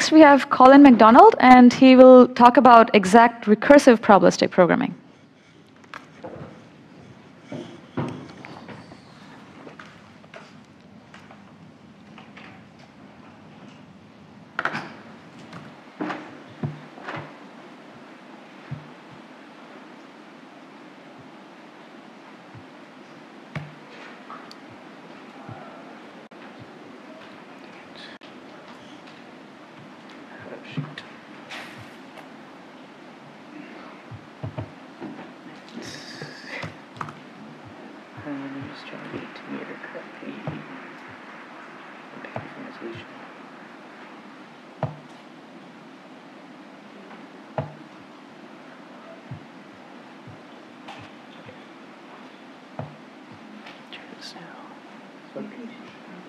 next we have Colin McDonald, and he will talk about exact recursive probabilistic programming.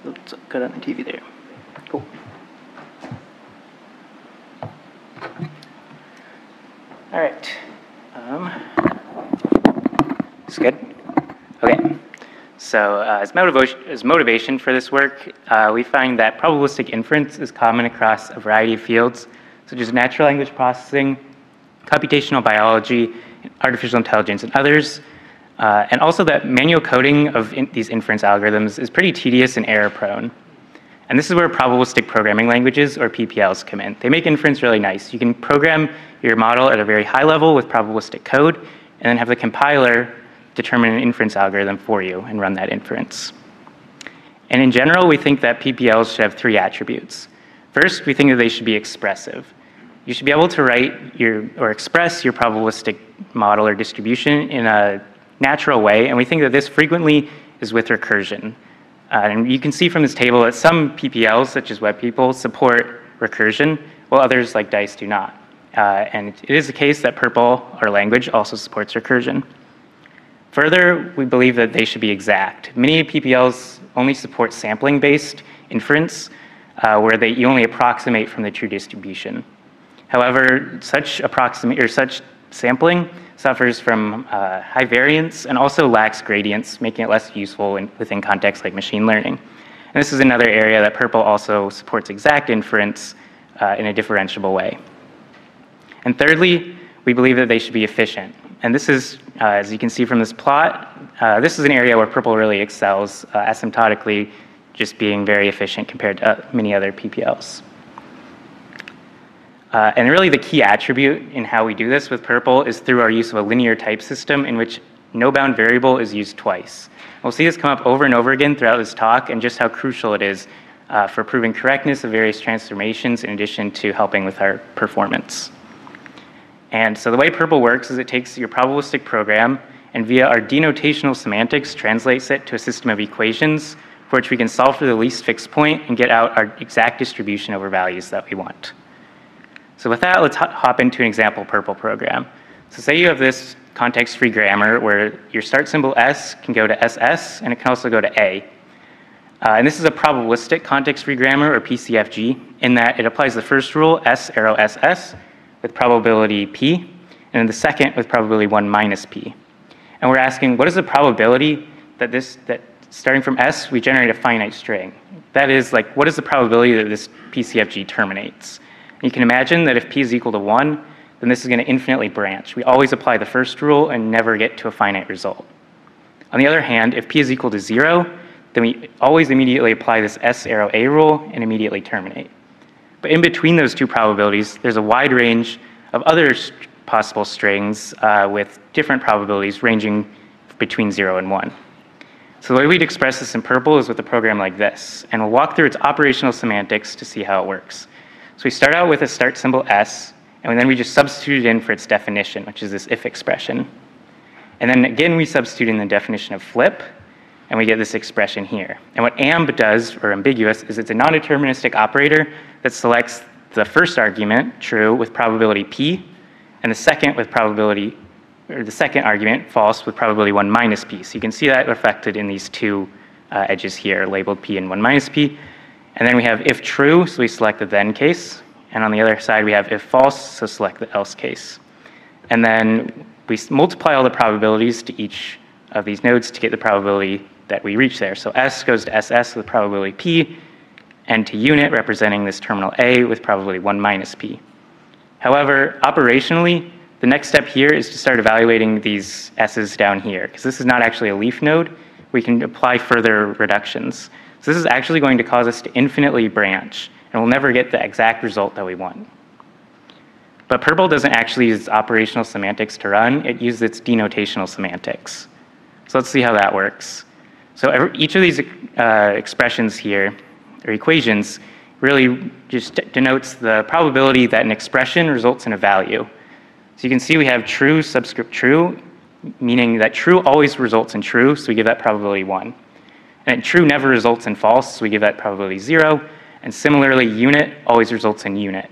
Let's cut on the TV there. Cool. All right. It's good? Okay. So as motivation for this work, we find that probabilistic inference is common across a variety of fields, such as natural language processing, computational biology, artificial intelligence, and others. And also that manual coding of these inference algorithms is pretty tedious and error-prone. And this is where probabilistic programming languages, or PPLs, come in. They make inference really nice. You can program your model at a very high level with probabilistic code, and then have the compiler determine an inference algorithm for you and run that inference. And in general, we think that PPLs should have three attributes. First, we think that they should be expressive. You should be able to write or express your probabilistic model or distribution in a natural way, and we think that this frequently is with recursion. And you can see from this table that some PPLs, such as WebPeople, support recursion, while others, like DICE, do not. And it is the case that Purple, our language, also supports recursion. Further, we believe that they should be exact. Many PPLs only support sampling-based inference, where you only approximate from the true distribution. However, such sampling suffers from high variance and also lacks gradients, making it less useful within contexts like machine learning. And this is another area that Purple also supports exact inference in a differentiable way. And thirdly, we believe that they should be efficient. And this is, as you can see from this plot, this is an area where Purple really excels, asymptotically just being very efficient compared to many other PPLs. And really the key attribute in how we do this with Purple is through our use of a linear type system in which no bound variable is used twice. We'll see this come up over and over again throughout this talk, and just how crucial it is for proving correctness of various transformations in addition to helping with our performance. And so the way Purple works is it takes your probabilistic program and via our denotational semantics translates it to a system of equations for which we can solve for the least fixed point and get out our exact distribution over values that we want. So with that, let's hop into an example Purple program. So say you have this context-free grammar where your start symbol S can go to SS, and it can also go to A. And this is a probabilistic context-free grammar, or PCFG, in that it applies the first rule, S arrow SS, with probability P, and then the second with probability 1 minus P. And we're asking, what is the probability that starting from S, we generate a finite string? That is, like, what is the probability that this PCFG terminates? You can imagine that if P is equal to 1, then this is going to infinitely branch. We always apply the first rule and never get to a finite result. On the other hand, if P is equal to 0, then we always immediately apply this S arrow A rule and immediately terminate. But in between those two probabilities, there's a wide range of other possible strings with different probabilities ranging between 0 and 1. So the way we'd express this in Purple is with a program like this, and we'll walk through its operational semantics to see how it works. So we start out with a start symbol S, and then we just substitute it in for its definition, which is this if expression. And then again, we substitute in the definition of flip, and we get this expression here. And what amb does, or ambiguous, is it's a non-deterministic operator that selects the first argument, true, with probability P, and the second with probability, or the second argument, false, with probability 1 minus P. So you can see that reflected in these two edges here, labeled P and 1 minus P. And then we have if true, so we select the then case. And on the other side, we have if false, so select the else case. And then we multiply all the probabilities to each of these nodes to get the probability that we reach there. So S goes to SS with probability P, n to unit representing this terminal A with probability 1 minus p. However, operationally, the next step here is to start evaluating these s's down here, because this is not actually a leaf node. We can apply further reductions. So this is actually going to cause us to infinitely branch, and we'll never get the exact result that we want. But Purple doesn't actually use operational semantics to run. It uses its denotational semantics. So let's see how that works. So each of these expressions here, or equations, really just denotes the probability that an expression results in a value. So you can see we have true subscript true, meaning that true always results in true, so we give that probability 1. And true never results in false, so we give that probability 0. And similarly, unit always results in unit.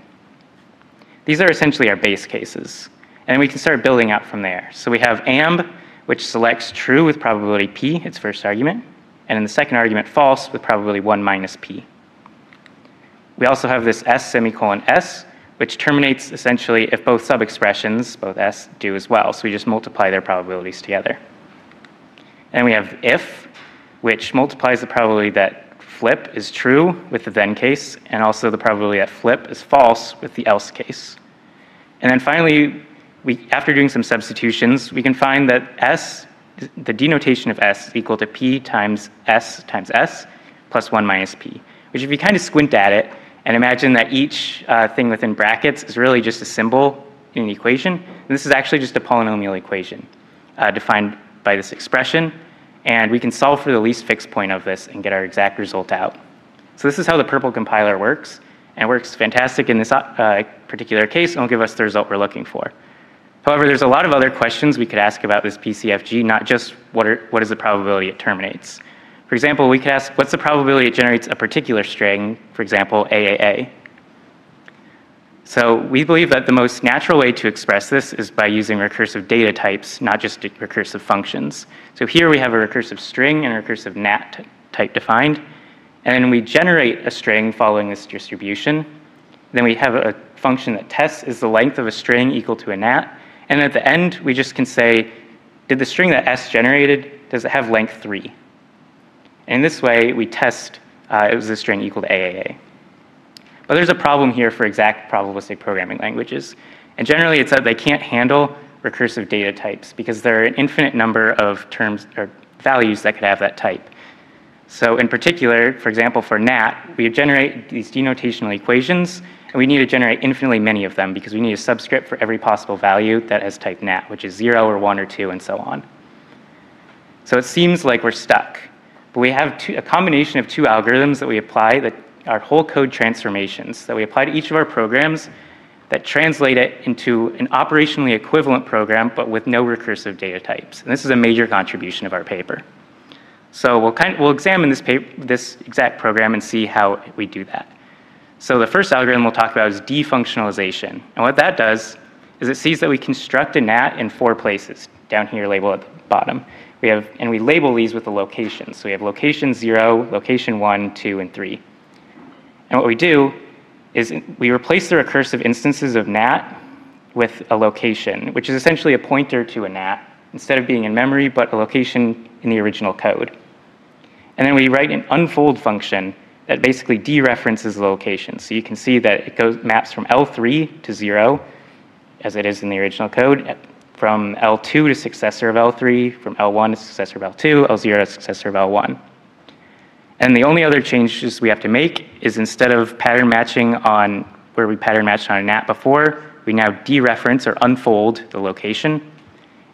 These are essentially our base cases. And we can start building out from there. So we have AMB, which selects true with probability p, its first argument, and in the second argument, false with probability 1 minus p. We also have this s semicolon s, which terminates essentially if both sub-expressions, both s, do as well. So we just multiply their probabilities together. And we have if, which multiplies the probability that flip is true with the then case, and also the probability that flip is false with the else case. And then finally, after doing some substitutions, we can find that s, the denotation of s is equal to p times s plus 1 minus p, which if you kind of squint at it and imagine that each thing within brackets is really just a symbol in an equation, and this is actually just a polynomial equation defined by this expression, and we can solve for the least fixed point of this and get our exact result out. So this is how the Purple compiler works, and it works fantastic in this particular case, and will give us the result we're looking for. However, there's a lot of other questions we could ask about this PCFG, not just what is the probability it terminates. For example, we could ask, what's the probability it generates a particular string, for example, AAA? So we believe that the most natural way to express this is by using recursive data types, not just recursive functions. So here we have a recursive string and a recursive nat type defined, and we generate a string following this distribution. Then we have a function that tests is the length of a string equal to a nat, and at the end, we just can say, did the string that s generated, does it have length 3? And in this way, we test is the string equal to AAA. But there's a problem here for exact probabilistic programming languages. And generally, it's that they can't handle recursive data types because there are an infinite number of terms or values that could have that type. So in particular, for example, for nat, we generate these denotational equations, and we need to generate infinitely many of them because we need a subscript for every possible value that has type nat, which is 0 or 1 or 2 and so on. So it seems like we're stuck. But we have a combination of two algorithms that we apply that are whole code transformations that we apply to each of our programs that translate it into an operationally equivalent program but with no recursive data types. And this is a major contribution of our paper. So we'll examine this exact program and see how we do that. So the first algorithm we'll talk about is defunctionalization. And what that does is it sees that we construct a nat in 4 places, down here labeled at the bottom. And we label these with the locations. So we have location 0, location 1, 2, and 3. And what we do is we replace the recursive instances of nat with a location, which is essentially a pointer to a nat, instead of being in memory, but a location in the original code. And then we write an unfold function that basically dereferences the location. So you can see that it maps from L3 to 0, as it is in the original code, from L2 to successor of L3, from L1 to successor of L2, L0 to successor of L1. And the only other changes we have to make is instead of pattern matching on where we pattern matched on a nat before, we now dereference or unfold the location.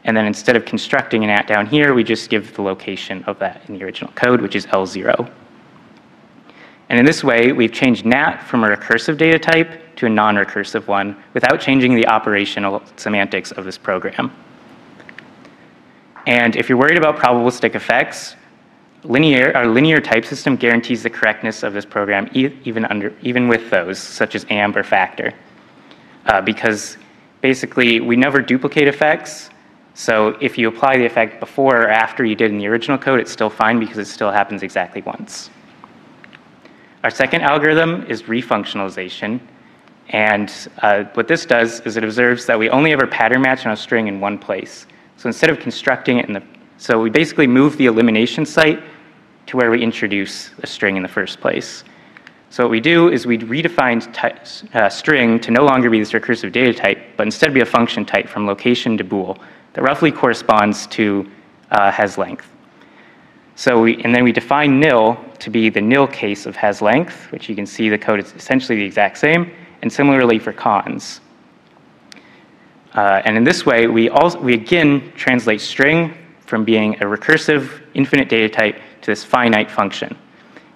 And then instead of constructing a nat down here, we just give the location of that in the original code, which is L0. And in this way, we've changed nat from a recursive data type to a non-recursive one without changing the operational semantics of this program. And if you're worried about probabilistic effects, our linear type system guarantees the correctness of this program even with those, such as AMB or factor. Because basically, we never duplicate effects. So if you apply the effect before or after you did in the original code, it's still fine because it still happens exactly once. Our second algorithm is refunctionalization. And what this does is it observes that we only ever pattern match on a string in one place. So instead of constructing it so we basically move the elimination site to where we introduce a string in the first place. So what we do is we redefine string to no longer be this recursive data type, but instead be a function type from location to bool that roughly corresponds to hasLength. So and then we define nil to be the nil case of hasLength, which you can see the code is essentially the exact same, and similarly for cons. And in this way, we again translate string from being a recursive infinite data type to this finite function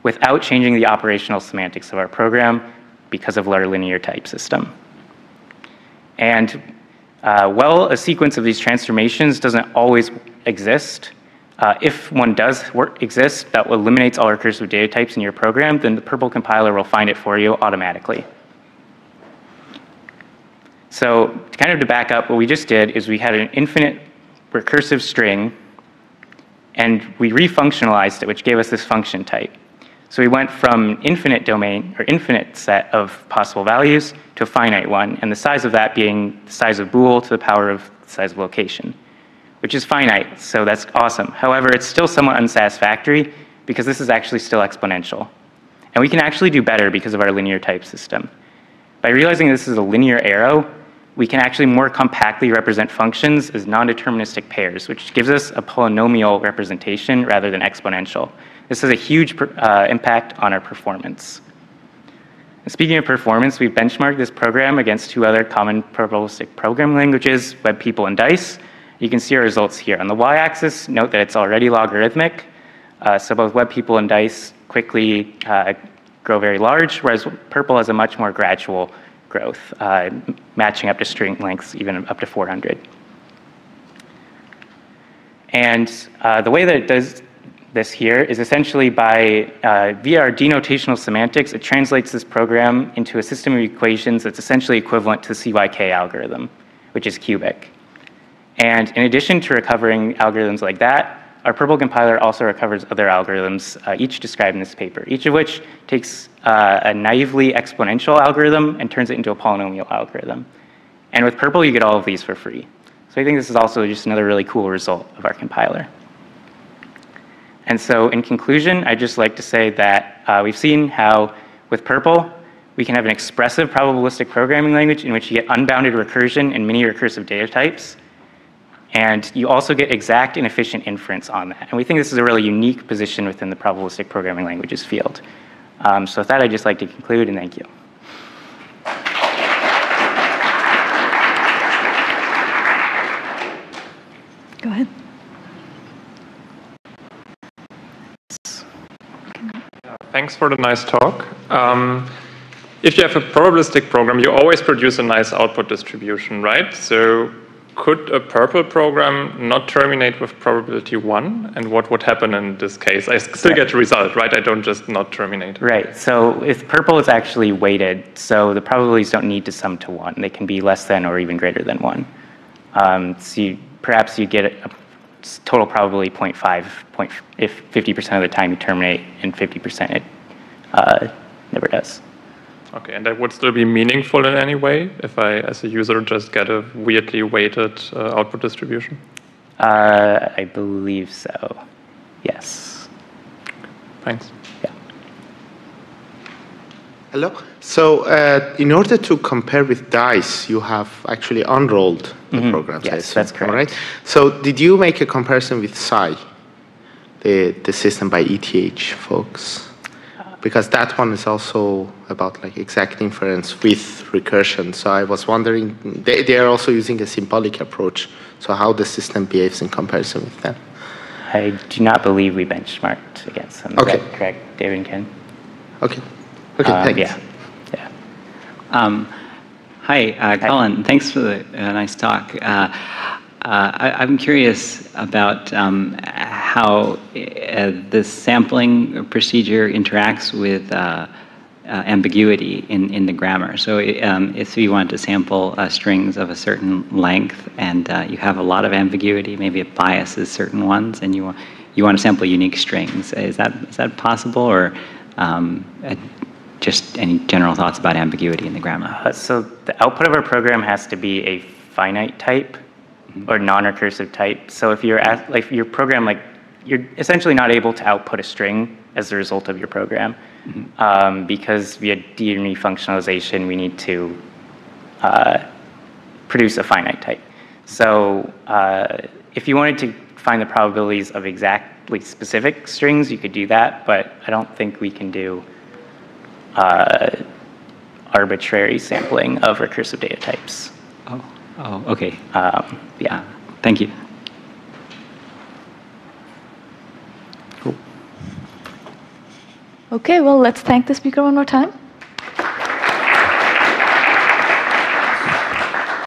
without changing the operational semantics of our program because of our linear type system. And while a sequence of these transformations doesn't always exist, if one does exist that eliminates all recursive data types in your program, then the Purple compiler will find it for you automatically. So to back up, what we just did is we had an infinite recursive string, and we refunctionalized it, which gave us this function type. So we went from infinite domain, or infinite set of possible values, to a finite one, and the size of that being the size of bool to the power of the size of location, which is finite, so that's awesome. However, it's still somewhat unsatisfactory because this is actually still exponential. And we can actually do better because of our linear type system. By realizing this is a linear arrow, we can actually more compactly represent functions as non-deterministic pairs, which gives us a polynomial representation rather than exponential. This has a huge impact on our performance. And speaking of performance, we benchmarked this program against two other common probabilistic programming languages, WebPeople and Dice. You can see our results here. On the y-axis, note that it's already logarithmic. So both WebPeople and Dice quickly grow very large, whereas Purple has a much more gradual growth, matching up to string lengths even up to 400. And the way that it does this here is essentially by, via our denotational semantics, it translates this program into a system of equations that's essentially equivalent to the CYK algorithm, which is cubic. And in addition to recovering algorithms like that, our Purple compiler also recovers other algorithms, each described in this paper, each of which takes a naively exponential algorithm and turns it into a polynomial algorithm. And with Purple, you get all of these for free. So I think this is also just another really cool result of our compiler. And so in conclusion, I'd just like to say that we've seen how with Purple, we can have an expressive probabilistic programming language in which you get unbounded recursion and many recursive data types. And you also get exact and efficient inference on that. And we think this is a really unique position within the probabilistic programming languages field. So with that, I'd just like to conclude, and thank you. Go ahead. Thanks for the nice talk. If you have a probabilistic program, you always produce a nice output distribution, right? So could a Purple program not terminate with probability 1? And what would happen in this case? I still get the result, right? I don't just not terminate. Right. So if Purple is actually weighted, so the probabilities don't need to sum to 1. They can be less than or even greater than 1. So perhaps you get a total probability 0.5 if 50% of the time you terminate, and 50% it never does. Okay, and that would still be meaningful in any way if I, as a user, just get a weirdly weighted output distribution? I believe so, yes. Thanks. Yeah. Hello. So in order to compare with Dice, you have actually unrolled the programs. Yes, that's correct. Right? So did you make a comparison with Psi, the system by ETH folks? Because that one is also about like exact inference with recursion. So I was wondering, they are also using a symbolic approach. So how the system behaves in comparison with them? I do not believe we benchmarked against them. Is that correct, David and Ken? Okay. Okay, thanks. Yeah. Hi, Colin. Thanks for the nice talk. I'm curious about how this sampling procedure interacts with ambiguity in the grammar. So if you want to sample strings of a certain length and you have a lot of ambiguity, maybe it biases certain ones, and you want to sample unique strings. Is that possible, or just any general thoughts about ambiguity in the grammar? So the output of our program has to be a finite type or non-recursive type. So if you're your program, you're essentially not able to output a string as a result of your program. because via de refunctionalization, we need to produce a finite type. So if you wanted to find the probabilities of exactly specific strings, you could do that, but I don't think we can do arbitrary sampling of recursive data types. Oh, okay. Yeah. Thank you. Okay, well, let's thank the speaker one more time.